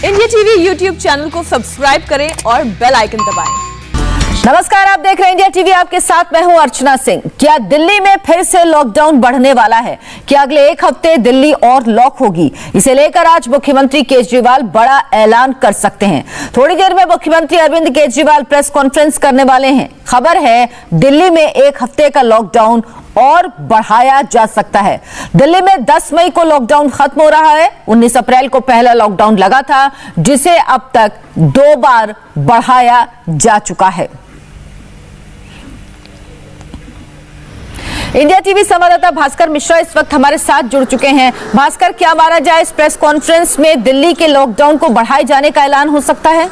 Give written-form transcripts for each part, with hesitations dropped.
India TV YouTube channel को subscribe करें और बेल आइकन दबाएं। नमस्कार, आप देख रहे हैं इंडिया टीवी। आपके साथ मैं हूं अर्चना सिंह। क्या दिल्ली में फिर से लॉकडाउन बढ़ने वाला है? क्या अगले एक हफ्ते दिल्ली और लॉक होगी? इसे लेकर आज मुख्यमंत्री केजरीवाल बड़ा ऐलान कर सकते हैं। थोड़ी देर में मुख्यमंत्री अरविंद केजरीवाल प्रेस कॉन्फ्रेंस करने वाले हैं। खबर है दिल्ली में एक हफ्ते का लॉकडाउन और बढ़ाया जा सकता है। दिल्ली में 10 मई को लॉकडाउन खत्म हो रहा है। 19 अप्रैल को पहला लॉकडाउन लगा था, जिसे अब तक 2 बार बढ़ाया जा चुका है। इंडिया टीवी संवाददाता भास्कर मिश्रा इस वक्त हमारे साथ जुड़ चुके हैं। भास्कर, क्या माना जाए, इस प्रेस कॉन्फ्रेंस में दिल्ली के लॉकडाउन को बढ़ाए जाने का ऐलान हो सकता है?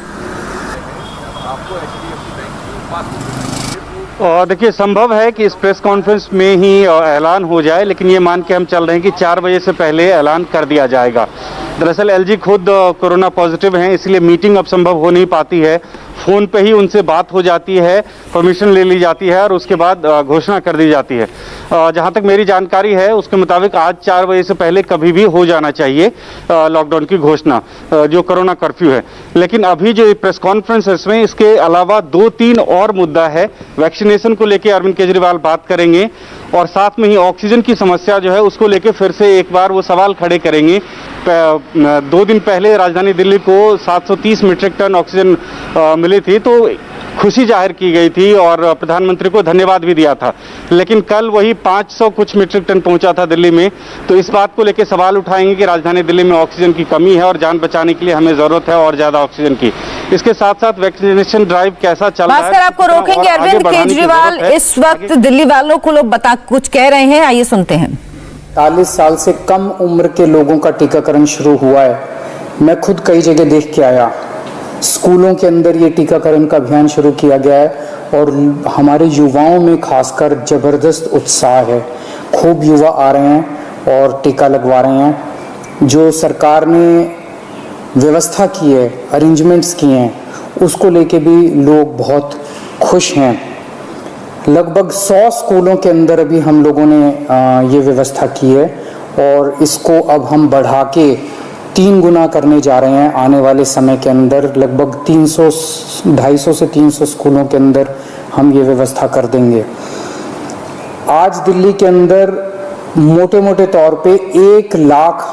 देखिए, संभव है कि इस प्रेस कॉन्फ्रेंस में ही ऐलान हो जाए, लेकिन ये मान के हम चल रहे हैं कि 4 बजे से पहले ऐलान कर दिया जाएगा। दरअसल एलजी खुद कोरोना पॉजिटिव हैं, इसलिए मीटिंग अब संभव हो नहीं पाती है। फ़ोन पे ही उनसे बात हो जाती है, परमिशन ले ली जाती है और उसके बाद घोषणा कर दी जाती है। जहाँ तक मेरी जानकारी है उसके मुताबिक आज 4 बजे से पहले कभी भी हो जाना चाहिए लॉकडाउन की घोषणा, जो कोरोना कर्फ्यू है। लेकिन अभी जो प्रेस कॉन्फ्रेंस है इसमें इसके अलावा 2-3 और मुद्दा है। वैक्सीनेशन को लेकर अरविंद केजरीवाल बात करेंगे और साथ में ही ऑक्सीजन की समस्या जो है उसको लेकर फिर से एक बार वो सवाल खड़े करेंगे। 2 दिन पहले राजधानी दिल्ली को 730 मीट्रिक टन ऑक्सीजन मिली थी, तो खुशी जाहिर की गई थी और प्रधानमंत्री को धन्यवाद भी दिया था। लेकिन कल वही 500 कुछ मीट्रिक टन पहुंचा था दिल्ली में, तो इस बात को लेकर सवाल उठाएंगे कि राजधानी दिल्ली में ऑक्सीजन की कमी है और जान बचाने के लिए हमें जरूरत है और ज्यादा ऑक्सीजन की। इसके साथ साथ वैक्सीनेशन ड्राइव कैसा चल रहा है? भास्कर, आपको रोकेंगे। अरविंद केजरीवाल इस वक्त दिल्ली वालों को लोग कुछ कह रहे हैं, आइए सुनते हैं। 40 साल से कम उम्र के लोगों का टीकाकरण शुरू हुआ है। मैं खुद कई जगह देख के आया। स्कूलों के अंदर ये टीकाकरण का अभियान शुरू किया गया है और हमारे युवाओं में खासकर जबरदस्त उत्साह है। खूब युवा आ रहे हैं और टीका लगवा रहे हैं। जो सरकार ने व्यवस्था की है, अरेंजमेंट्स किए हैं, उसको लेके भी लोग बहुत खुश हैं। लगभग 100 स्कूलों के अंदर अभी हम लोगों ने ये व्यवस्था की है और इसको अब हम बढ़ा के 3 गुना करने जा रहे हैं आने वाले समय के अंदर। लगभग 250 से 300 स्कूलों के अंदर हम ये व्यवस्था कर देंगे। आज दिल्ली के अंदर मोटे मोटे तौर पे 1 लाख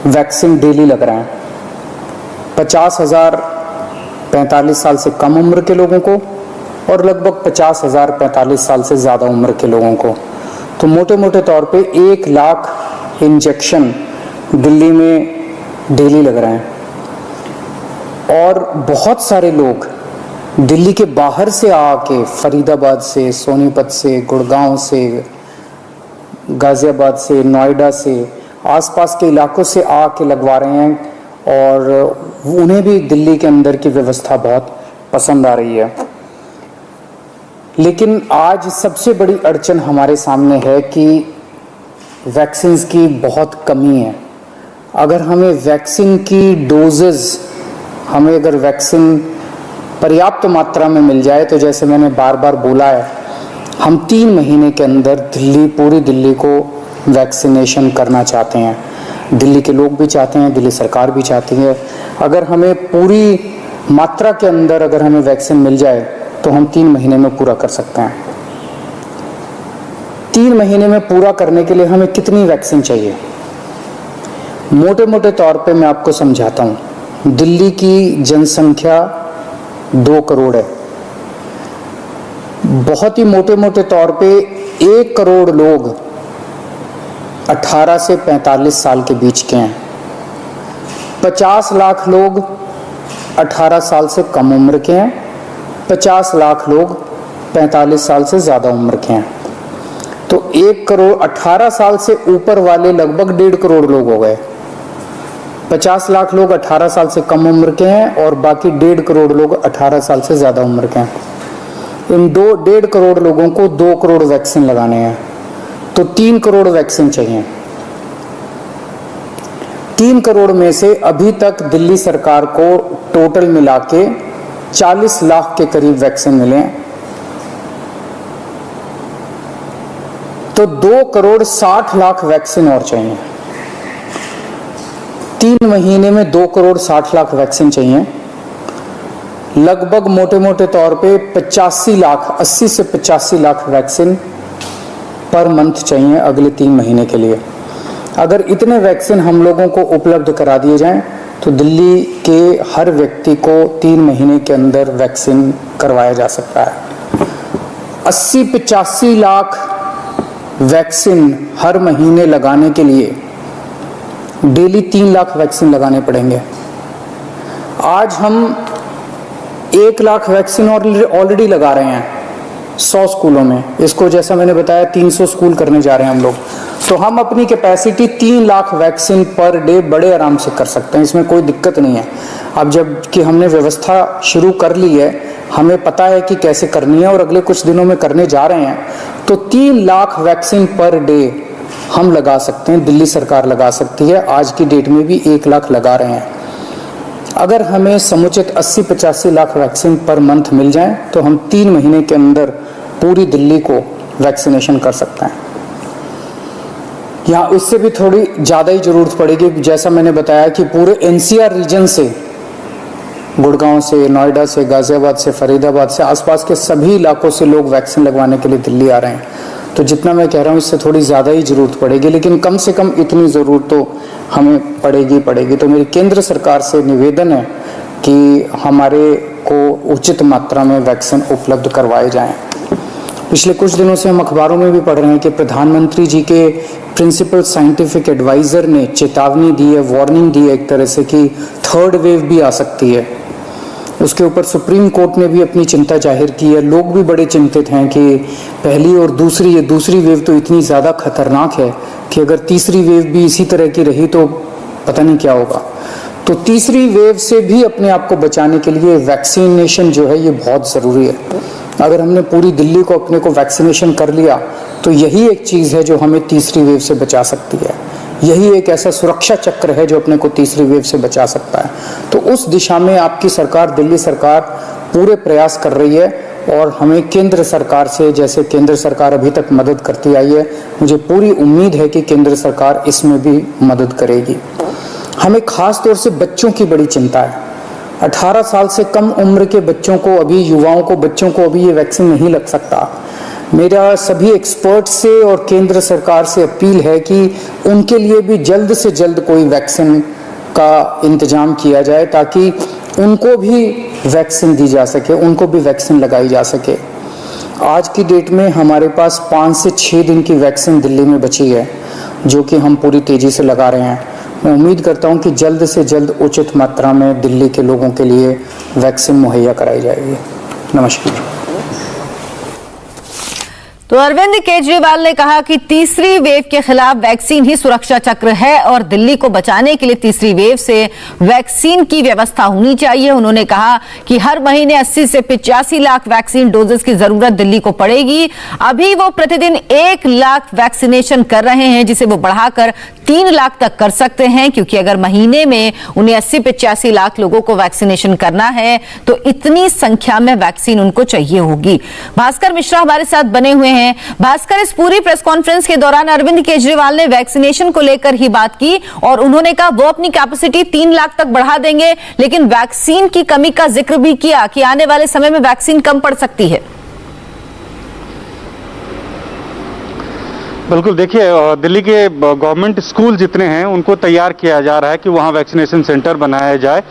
वैक्सीन डेली लग रहे हैं। 50,000 45 साल से कम उम्र के लोगों को और लगभग 50,000 45 साल से ज़्यादा उम्र के लोगों को। तो मोटे मोटे तौर पे 1 लाख इंजेक्शन दिल्ली में डेली लग रहे हैं। और बहुत सारे लोग दिल्ली के बाहर से आके, फरीदाबाद से, सोनीपत से, गुड़गांव से, गाजियाबाद से, नोएडा से, आसपास के इलाकों से आके लगवा रहे हैं और उन्हें भी दिल्ली के अंदर की व्यवस्था बहुत पसंद आ रही है। लेकिन आज सबसे बड़ी अड़चन हमारे सामने है कि वैक्सीन की बहुत कमी है। अगर हमें वैक्सीन की डोजेज, हमें अगर वैक्सीन पर्याप्त मात्रा में मिल जाए तो जैसे मैंने बार बार बोला है, हम 3 महीने के अंदर पूरी दिल्ली को वैक्सीनेशन करना चाहते हैं। दिल्ली के लोग भी चाहते हैं, दिल्ली सरकार भी चाहती है। अगर हमें पूरी मात्रा के अंदर अगर हमें वैक्सीन मिल जाए तो हम 3 महीने में पूरा कर सकते हैं। 3 महीने में पूरा करने के लिए हमें कितनी वैक्सीन चाहिए? मोटे मोटे तौर पे मैं आपको समझाता हूँ। दिल्ली की जनसंख्या 2 करोड़ है। बहुत ही मोटे मोटे तौर पे 1 करोड़ लोग 18 से 45 साल के बीच के हैं। 50 लाख लोग 18 साल से कम उम्र के हैं। 50 लाख लोग 45 साल से ज़्यादा उम्र के हैं। तो 1 करोड़ 18 साल से ऊपर वाले लगभग 1.5 करोड़ लोग हो गए। 50 लाख लोग 18 साल से कम उम्र के हैं और बाकी 1.5 करोड़ लोग 18 साल से ज़्यादा उम्र के हैं। इन 1.5 करोड़ लोगों को 2 करोड़ वैक्सीन लगाने हैं, तो 3 करोड़ वैक्सीन चाहिए। 3 करोड़ में से अभी तक दिल्ली सरकार को टोटल मिला के 40 लाख के करीब वैक्सीन मिले हैं। तो 2 करोड़ 60 लाख वैक्सीन और चाहिए। 3 महीने में 2,60,00,000 वैक्सीन चाहिए। लगभग मोटे मोटे तौर पे 85 लाख, 80 से 85 लाख वैक्सीन पर मंथ चाहिए अगले 3 महीने के लिए। अगर इतने वैक्सीन हम लोगों को उपलब्ध करा दिए जाएं तो दिल्ली के हर व्यक्ति को 3 महीने के अंदर वैक्सीन करवाया जा सकता है। 80-85 लाख वैक्सीन हर महीने लगाने के लिए डेली 3 लाख वैक्सीन लगाने पड़ेंगे। आज हम 1 लाख वैक्सीन ऑलरेडी लगा रहे हैं 100 स्कूलों में। इसको जैसा मैंने बताया 300 स्कूल करने जा रहे हैं हम लोग। तो हम अपनी capacity 3 lakh vaccine per day बड़े आराम से कर सकते हैं, इसमें कोई दिक्कत नहीं है। अब जब कि हमने व्यवस्था शुरू कर ली है, हमें पता है कि कैसे करनी है और अगले कुछ दिनों में करने जा रहे हैं, तो 3 लाख वैक्सीन पर डे हम लगा सकते हैं, दिल्ली सरकार लगा सकती है। आज की डेट में भी 1 लाख लगा रहे हैं। अगर हमें समुचित 80-85 लाख वैक्सीन पर मंथ मिल जाए तो हम 3 महीने के अंदर पूरी दिल्ली को वैक्सीनेशन कर सकते हैं। यहाँ उससे भी थोड़ी ज़्यादा ही जरूरत पड़ेगी। जैसा मैंने बताया कि पूरे एनसीआर रीजन से, गुड़गांव से, नोएडा से, गाजियाबाद से, फरीदाबाद से, आसपास के सभी इलाकों से लोग वैक्सीन लगवाने के लिए दिल्ली आ रहे हैं। तो जितना मैं कह रहा हूँ इससे थोड़ी ज़्यादा ही ज़रूरत पड़ेगी, लेकिन कम से कम इतनी ज़रूरत तो हमें पड़ेगी। तो मेरी केंद्र सरकार से निवेदन है कि हमारे को उचित मात्रा में वैक्सीन उपलब्ध करवाए जाएं। पिछले कुछ दिनों से हम अखबारों में भी पढ़ रहे हैं कि प्रधानमंत्री जी के प्रिंसिपल साइंटिफिक एडवाइज़र ने चेतावनी दी है, वार्निंग दी है एक तरह से कि 3rd वेव भी आ सकती है। उसके ऊपर सुप्रीम कोर्ट ने भी अपनी चिंता जाहिर की है। लोग भी बड़े चिंतित हैं कि पहली और दूसरी वेव तो इतनी ज़्यादा खतरनाक है कि अगर तीसरी वेव भी इसी तरह की रही तो पता नहीं क्या होगा। तो तीसरी वेव से भी अपने आप को बचाने के लिए वैक्सीनेशन जो है ये बहुत ज़रूरी है। अगर हमने पूरी दिल्ली को अपने को वैक्सीनेशन कर लिया तो यही एक चीज़ है जो हमें तीसरी वेव से बचा सकती है। यही एक ऐसा सुरक्षा चक्र है जो अपने को तीसरी वेव से बचा सकता है। तो उस दिशा में आपकी सरकार, दिल्ली सरकार पूरे प्रयास कर रही है और हमें केंद्र सरकार से, जैसे केंद्र सरकार अभी तक मदद करती आई है, मुझे पूरी उम्मीद है कि केंद्र सरकार इसमें भी मदद करेगी। हमें खास तौर से बच्चों की बड़ी चिंता है। 18 साल से कम उम्र के बच्चों को अभी, युवाओं को, बच्चों को अभी ये वैक्सीन नहीं लग सकता। मेरा सभी एक्सपर्ट से और केंद्र सरकार से अपील है कि उनके लिए भी जल्द से जल्द कोई वैक्सीन का इंतजाम किया जाए ताकि उनको भी वैक्सीन दी जा सके, उनको भी वैक्सीन लगाई जा सके। आज की डेट में हमारे पास 5 से 6 दिन की वैक्सीन दिल्ली में बची है जो कि हम पूरी तेजी से लगा रहे हैं। मैं उम्मीद करता हूं कि जल्द से जल्द उचित मात्रा में दिल्ली के लोगों के लिए वैक्सीन मुहैया कराई जाएगी। नमस्कार। तो अरविंद केजरीवाल ने कहा कि तीसरी वेव के खिलाफ वैक्सीन ही सुरक्षा चक्र है और दिल्ली को बचाने के लिए तीसरी वेव से वैक्सीन की व्यवस्था होनी चाहिए। उन्होंने कहा कि हर महीने 80 से 85 लाख वैक्सीन डोजेस की जरूरत दिल्ली को पड़ेगी। अभी वो प्रतिदिन 1 लाख वैक्सीनेशन कर रहे हैं, जिसे वो बढ़ाकर 3 लाख तक कर सकते हैं, क्योंकि अगर महीने में उन्हें 80-85 लाख लोगों को वैक्सीनेशन करना है तो इतनी संख्या में वैक्सीन उनको चाहिए होगी। भास्कर मिश्रा हमारे साथ बने हुए हैं। भास्कर, इस पूरी प्रेस कॉन्फ्रेंस के दौरान अरविंद केजरीवाल ने वैक्सीनेशन को लेकर ही बात की और उन्होंने कहा वो अपनी कैपेसिटी 3 लाख तक बढ़ा देंगे, लेकिन वैक्सीन की कमी का जिक्र भी किया कि आने वाले समय में वैक्सीन कम पड़ सकती है। बिल्कुल, देखिए दिल्ली के गवर्नमेंट स्कूल जितने हैं उनको तैयार किया जा रहा है कि वहाँ वैक्सीनेशन सेंटर बनाया जाए।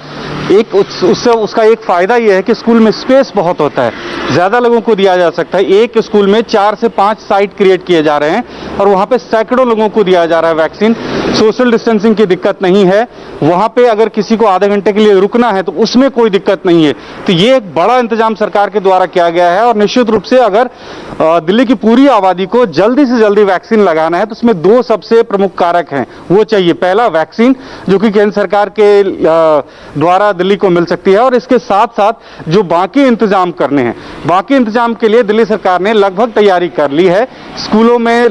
एक उससे उसका एक फ़ायदा ये है कि स्कूल में स्पेस बहुत होता है, ज़्यादा लोगों को दिया जा सकता है। एक स्कूल में 4 से 5 साइट क्रिएट किए जा रहे हैं और वहाँ पे सैकड़ों लोगों को दिया जा रहा है वैक्सीन। सोशल डिस्टेंसिंग की दिक्कत नहीं है। वहाँ पे अगर किसी को आधे घंटे के लिए रुकना है तो उसमें कोई दिक्कत नहीं है। तो ये एक बड़ा इंतजाम सरकार के द्वारा किया गया है और निश्चित रूप से अगर दिल्ली की पूरी आबादी को जल्दी से जल्दी वैक्सीन लगाना है तो उसमें 2 सबसे प्रमुख कारक हैं, वो चाहिए। पहला, वैक्सीन, जो कि केंद्र सरकार के द्वारा दिल्ली को मिल सकती है, और इसके साथ साथ जो बाकी इंतजाम करने हैं, बाकी इंतजाम के लिए दिल्ली सरकार ने लगभग तैयारी कर ली है। स्कूलों में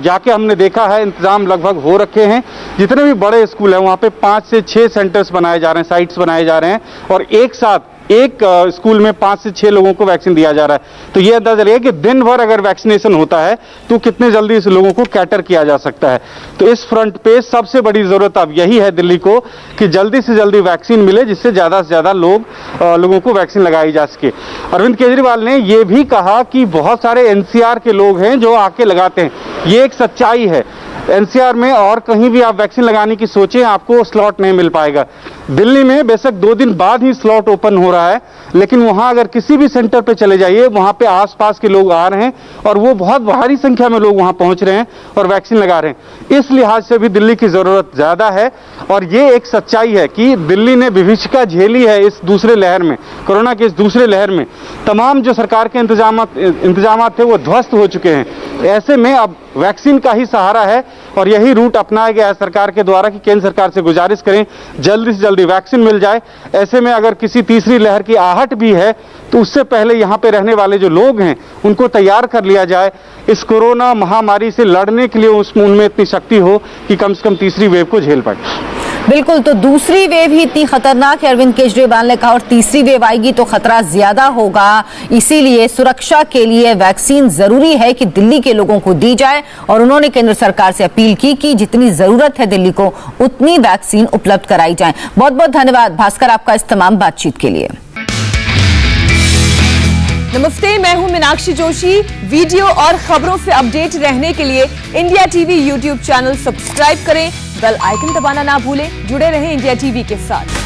जाके हमने देखा है, इंतजाम लगभग हो रखे हैं। जितने भी बड़े स्कूल हैं वहाँ पे 5 से 6 सेंटर्स बनाए जा रहे हैं, साइट्स बनाए जा रहे हैं और एक साथ एक स्कूल में 5 से 6 लोगों को वैक्सीन दिया जा रहा है। तो ये अंदाजा लगे कि दिन भर अगर वैक्सीनेशन होता है तो कितने जल्दी इस लोगों को कैटर किया जा सकता है। तो इस फ्रंट पे सबसे बड़ी जरूरत अब यही है दिल्ली को कि जल्दी से जल्दी वैक्सीन मिले, जिससे ज्यादा से ज्यादा लोगों को वैक्सीन लगाई जा सके। अरविंद केजरीवाल ने यह भी कहा कि बहुत सारे एनसीआर के लोग हैं जो आके लगाते हैं, ये एक सच्चाई है। एनसीआर में और कहीं भी आप वैक्सीन लगाने की सोचें, आपको स्लॉट नहीं मिल पाएगा। दिल्ली में बेशक 2 दिन बाद ही स्लॉट ओपन हो रहा है, लेकिन वहां अगर किसी भी सेंटर पे चले जाइए, वहां पे आसपास के लोग आ रहे हैं और वो बहुत भारी संख्या में लोग वहां पहुंच रहे हैं और वैक्सीन लगा रहे हैं। इस लिहाज से भी दिल्ली की जरूरत ज्यादा है और ये एक सच्चाई है कि दिल्ली ने विभीषिका झेली है इस दूसरे लहर में, कोरोना के इस दूसरे लहर में। तमाम जो सरकार के इंतजाम थे वो ध्वस्त हो चुके हैं। ऐसे में अब वैक्सीन का ही सहारा है और यही रूट अपनाया गया है सरकार के द्वारा कि केंद्र सरकार से गुजारिश करें जल्दी से जल्दी वैक्सीन मिल जाए। ऐसे में अगर किसी तीसरी लहर की आहट भी है तो उससे पहले यहाँ पे रहने वाले जो लोग हैं उनको तैयार कर लिया जाए इस कोरोना महामारी से लड़ने के लिए, उनमें इतनी शक्ति हो कि कम से कम तीसरी वेव को झेल पाए। बिल्कुल, तो दूसरी वेव ही इतनी खतरनाक है, अरविंद केजरीवाल ने कहा, और तीसरी वेव आएगी तो खतरा ज्यादा होगा। इसीलिए सुरक्षा के लिए वैक्सीन जरूरी है कि दिल्ली के लोगों को दी जाए और उन्होंने केंद्र सरकार से अपील की कि जितनी जरूरत है दिल्ली को उतनी वैक्सीन उपलब्ध कराई जाए। बहुत बहुत धन्यवाद भास्कर आपका इस तमाम बातचीत के लिए। नमस्ते, मैं हूं मीनाक्षी जोशी। वीडियो और खबरों से अपडेट रहने के लिए India TV YouTube channel subscribe करें, बेल आइकन दबाना ना भूलें। जुड़े रहें इंडिया टीवी के साथ।